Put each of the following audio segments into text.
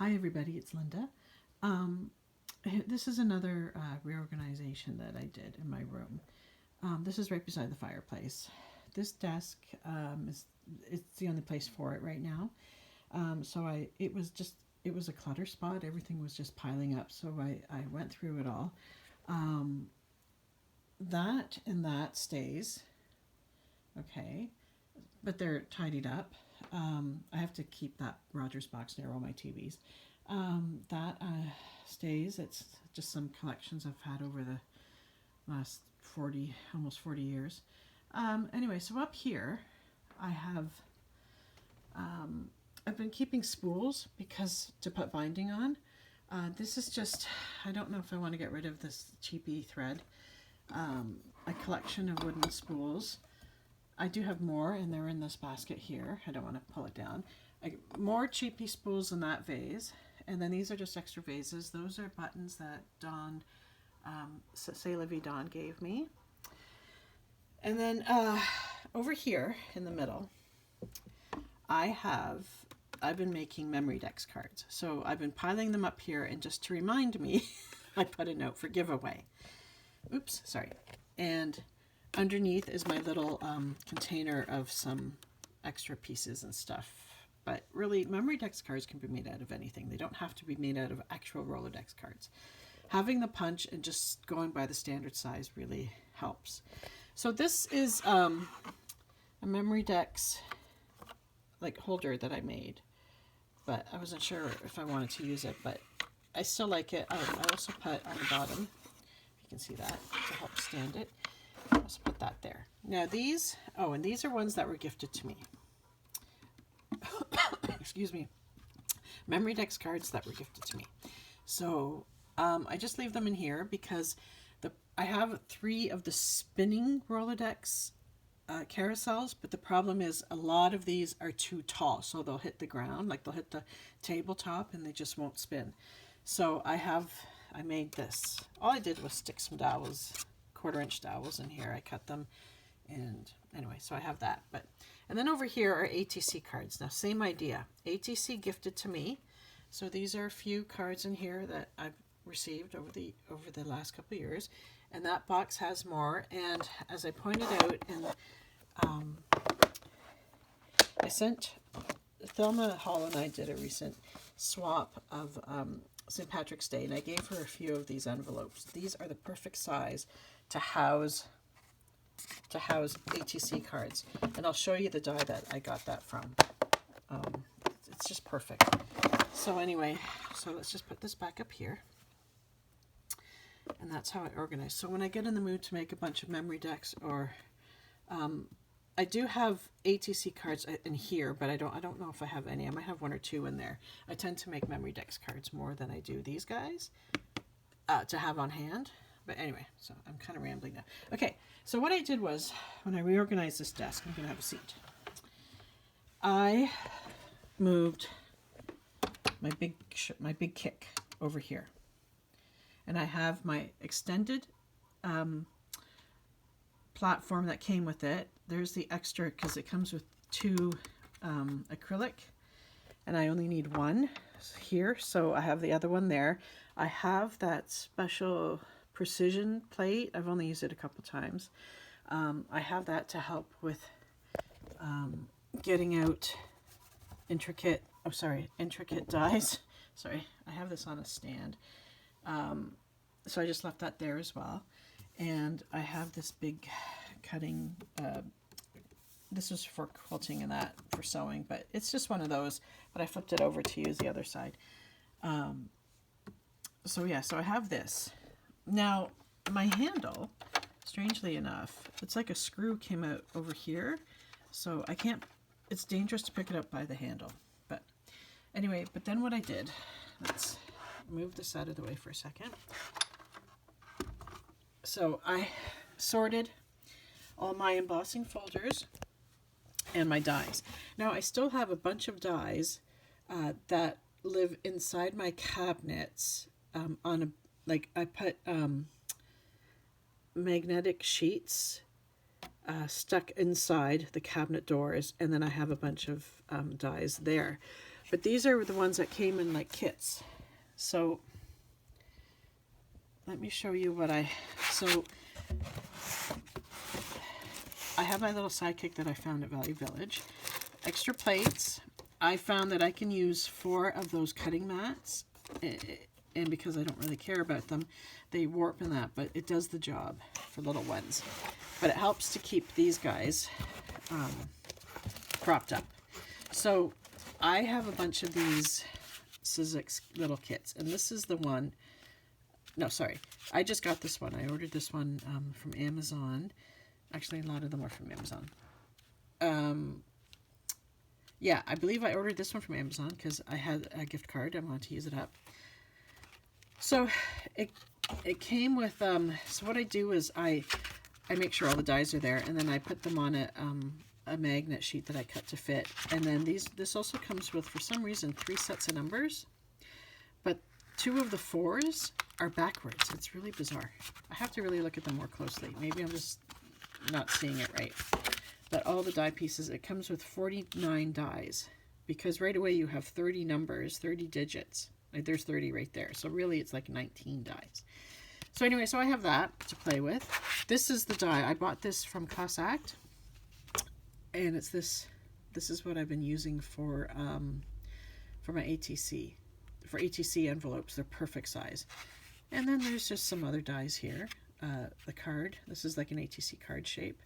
Hi everybody, it's Linda. Um, this is another reorganization that I did in my room. This is right beside the fireplace. This desk is it's the only place for it right now. It was a clutter spot. Everything was just piling up. So I went through it all. Um, that and that stays okay, but they're tidied up. I have to keep that Rogers box near all my TVs. That stays. It's just some collections I've had over the last 40, almost 40 years. Anyway, so up here, I have, I've been keeping spools because to put binding on. This is just, I don't know if I want to get rid of this cheapy thread. A collection of wooden spools. I do have more, and they're in this basket here. I don't want to pull it down. More cheapy spools in that vase. And then these are just extra vases. Those are buttons that Dawn, C'est La Vie Dawn gave me. And then over here in the middle, I've been making memory dex cards. So I've been piling them up here, and just to remind me, I put a note for giveaway. Oops, sorry. And underneath is my little container of some extra pieces and stuff. But really, memory dex cards can be made out of anything. They don't have to be made out of actual Rolodex cards. Having the punch and just going by the standard size really helps. So this is a memory dex like holder that I made, but I wasn't sure if I wanted to use it, but I still like it. I also put on the bottom, if you can see that, to help stand it. Let's put that there. Now these, and these are ones that were gifted to me. Excuse me. Memory dex cards that were gifted to me. So I just leave them in here because I have 3 of the spinning Rolodex carousels, but the problem is a lot of these are too tall, so they'll hit the ground, like they'll hit the tabletop, and they just won't spin. So I made this. All I did was stick some dowels, 1/4-inch dowels in here. I cut them, and anyway, so I have that. And then over here are ATC cards. Now, same idea. ATC gifted to me. So these are a few cards in here that I've received over the last couple of years. And that box has more. And as I pointed out, I sent Thelma Hall and I did a recent swap of St. Patrick's Day, and I gave her a few of these envelopes. These are the perfect size to house ATC cards, and I'll show you the die that I got that from. It's just perfect. So anyway, so let's just put this back up here, and that's how I organize. So when I get in the mood to make a bunch of memory decks, or I do have ATC cards in here, but I don't know if I have any. I might have 1 or 2 in there. I tend to make memory dex cards more than I do these guys to have on hand. But anyway, so I'm kind of rambling now. Okay, so what I did was, when I reorganized this desk, I'm going to have a seat. I moved my big kick over here. And I have my extended platform that came with it. There's the extra, because it comes with 2 acrylic, and I only need 1 here, so I have the other one there. I have that special precision plate. I've only used it a couple times. I have that to help with getting out intricate dies. Sorry, I have this on a stand. So I just left that there as well. And I have this big cutting, this was for quilting and that for sewing, but it's just one of those, but I flipped it over to use the other side. So yeah, so I have this. Now, my handle, strangely enough, it's like a screw came out over here, so I can't, it's dangerous to pick it up by the handle. But anyway, but then what I did, let's move this out of the way for a second. So I sorted all my embossing folders and my dies. Now I still have a bunch of dies that live inside my cabinets I put magnetic sheets stuck inside the cabinet doors, and then I have a bunch of dies there. But these are the ones that came in like kits. So let me show you what so I have my little sidekick that I found at Value Village. Extra plates. I found that I can use 4 of those cutting mats, and because I don't really care about them, they warp in that, but it does the job for little ones. But it helps to keep these guys propped up. So I have a bunch of these Sizzix little kits, and this is the one. No, sorry, I just got this one. I ordered this one from Amazon. Actually, a lot of them are from Amazon. Yeah, I believe I ordered this one from Amazon because I had a gift card. I wanted to use it up. So it came with, so what I do is I make sure all the dies are there, and then I put them on a magnet sheet that I cut to fit. And then this also comes with, for some reason, 3 sets of numbers, but 2 of the 4s are backwards. It's really bizarre. I have to really look at them more closely. Maybe I'm just not seeing it right. But all the die pieces, it comes with 49 dies, because right away you have 30 numbers, 30 digits. Like there's 30 right there. So really it's like 19 dies. So anyway, so I have that to play with. This is the die. I bought this from Class Act, and it's this is what I've been using for my ATC. For ATC envelopes, they're perfect size. And then there's just some other dies here. The card, this is like an ATC card shape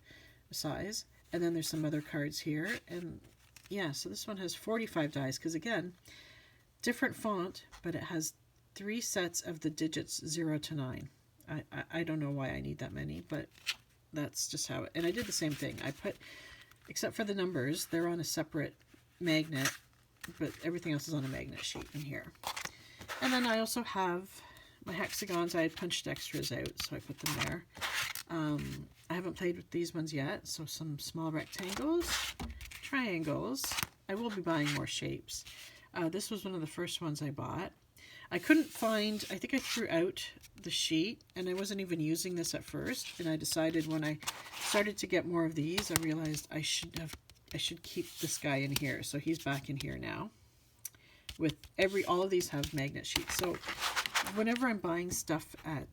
size. And then there's some other cards here. And yeah, so this one has 45 dies, because again, different font, but it has 3 sets of the digits 0 to 9. I don't know why I need that many, but that's just how it, and I did the same thing. I put, except for the numbers, they're on a separate magnet, but everything else is on a magnet sheet in here. And then I also have my hexagons. I had punched extras out, so I put them there. I haven't played with these ones yet, so some small rectangles, triangles. I will be buying more shapes. This was one of the first ones I bought. I couldn't find, I think I threw out the sheet, and I wasn't even using this at first, and I decided when I started to get more of these, I realized I should keep this guy in here. So he's back in here now. With all of these have magnet sheets. So whenever I'm buying stuff at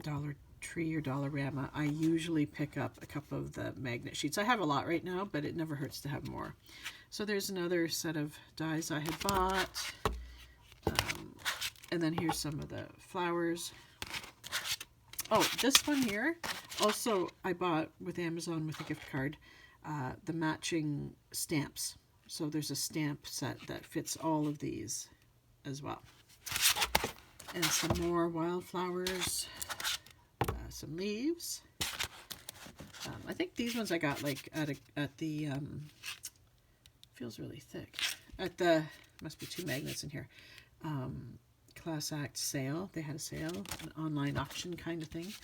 Dollar Tree or Dollarama, I usually pick up a couple of the magnet sheets. I have a lot right now, but it never hurts to have more. So there's another set of dies I had bought. And then here's some of the flowers. Oh, this one here, also I bought with Amazon with a gift card, the matching stamps. So there's a stamp set that fits all of these as well. And some more wildflowers, some leaves. I think these ones I got like at the feels really thick. At the, must be 2 magnets in here. Class Act sale. They had a sale, an online auction kind of thing.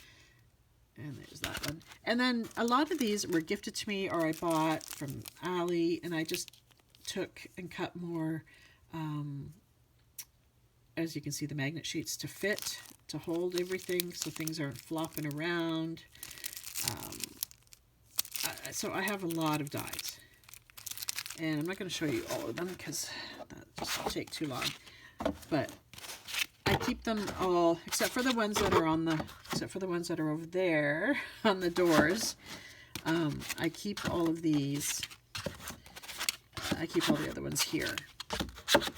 And there's that one. And then a lot of these were gifted to me, or I bought from Ali, and I just took and cut more, as you can see, the magnet sheets to fit, to hold everything so things aren't flopping around. So I have a lot of dies. And I'm not going to show you all of them because that just will take too long. But I keep them all, except for the ones that are over there on the doors. I keep all of these. I keep all the other ones here.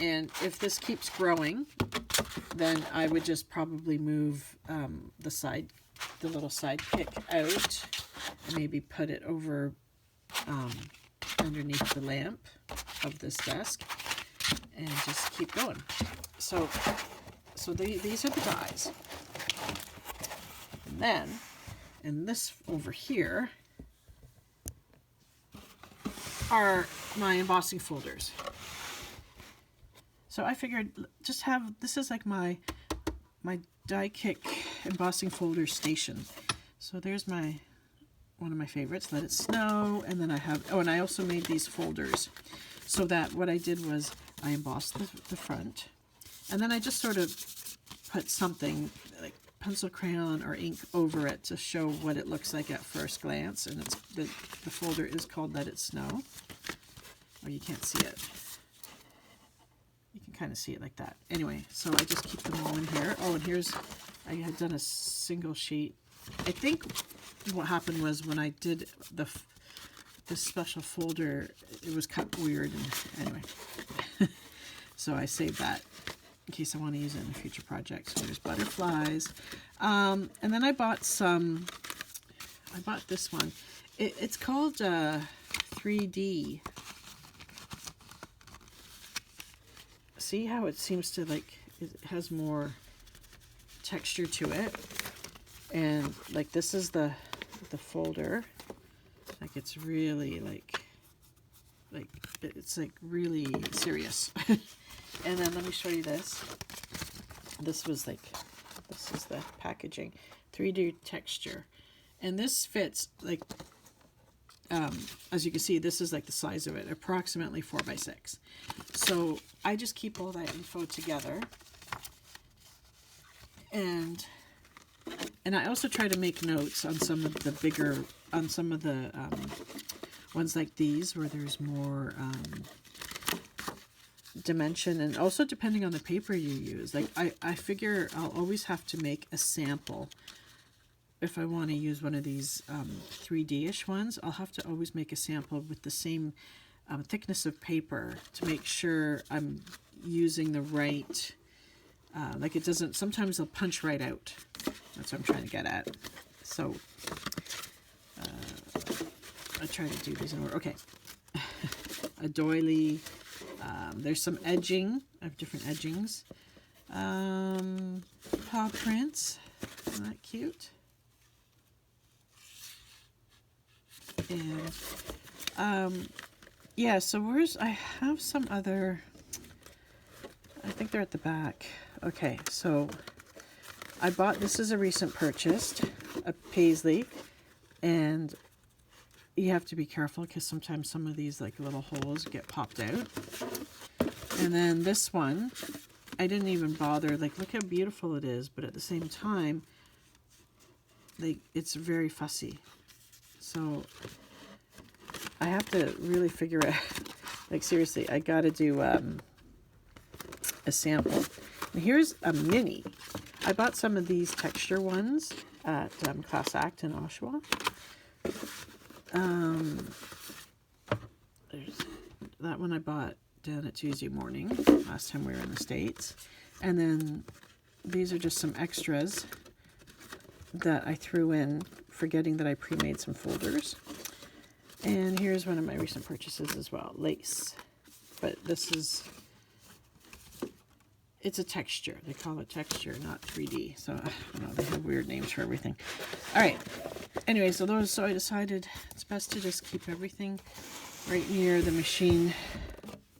And if this keeps growing, then I would just probably move the little sidekick out, and maybe put it over underneath the lamp of this desk, and just keep going. So these are the dies. And then, and this over here are my embossing folders. So I figured just have, this is like my die kick embossing folder station. So there's one of my favorites, Let It Snow, and then I have, oh, and I also made these folders so that what I did was I embossed the front, and then I just sort of put something like pencil, crayon, or ink over it to show what it looks like at first glance, and it's the folder is called Let It Snow. Oh, you can't see it. kind of see it like that. Anyway, so I just keep them all in here. Oh, and here's, I had done a single sheet. I think what happened was when I did this special folder, it was cut weird, and anyway. So I saved that in case I want to use it in a future project. So there's butterflies. And then I bought this one. It's called 3D. See how it seems to, like, it has more texture to it. And like this is the folder. Like it's really like it's like really serious. And then let me show you this. This is the packaging. 3D texture. And this fits like, as you can see, this is like the size of it, approximately 4 by 6. So I just keep all that info together. And I also try to make notes on some of the bigger, on some of the ones like these where there's more dimension, and also depending on the paper you use. Like I figure I'll always have to make a sample. If I want to use one of these 3D-ish ones, I'll have to always make a sample with the same thickness of paper to make sure I'm using the right, like it doesn't, sometimes they'll punch right out. That's what I'm trying to get at. So I try to do these in order. Okay. A doily. There's some edging. I have different edgings. Paw prints. Isn't that cute? And yeah, so I have some other, I think they're at the back. Okay, so I bought, this is a recent purchase, a paisley, and you have to be careful because sometimes some of these like little holes get popped out. And then this one, I didn't even bother, like look how beautiful it is, but at the same time, like it's very fussy. So I have to really figure out, like seriously, I gotta do a sample. And here's a mini. I bought some of these texture ones at Class Act in Oshawa. There's that one I bought down at Tuesday morning, last time we were in the States. And then these are just some extras that I threw in, forgetting that I pre-made some folders. And here's one of my recent purchases as well, lace. But this is, it's a texture. They call it texture, not 3D. So, I don't know, they have weird names for everything. All right. Anyway, so I decided it's best to just keep everything right near the machine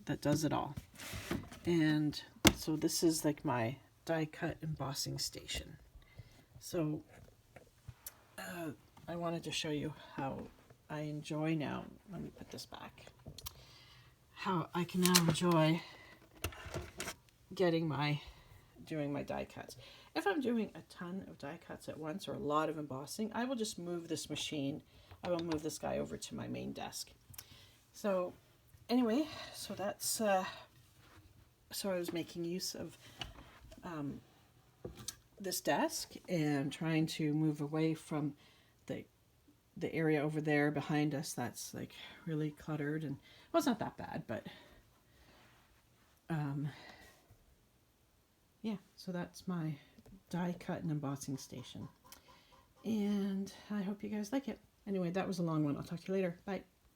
that does it all. And so this is like my die cut embossing station. So I wanted to show you how I enjoy now, let me put this back, how I can now enjoy doing my die cuts. If I'm doing a ton of die cuts at once or a lot of embossing, I will just move this machine. I will move this guy over to my main desk. So anyway, so that's, so I was making use of this desk and trying to move away from the area over there behind us that's like really cluttered, and well, it's not that bad, but yeah, so that's my die cut and embossing station, and I hope you guys like it. Anyway, that was a long one. I'll talk to you later. Bye.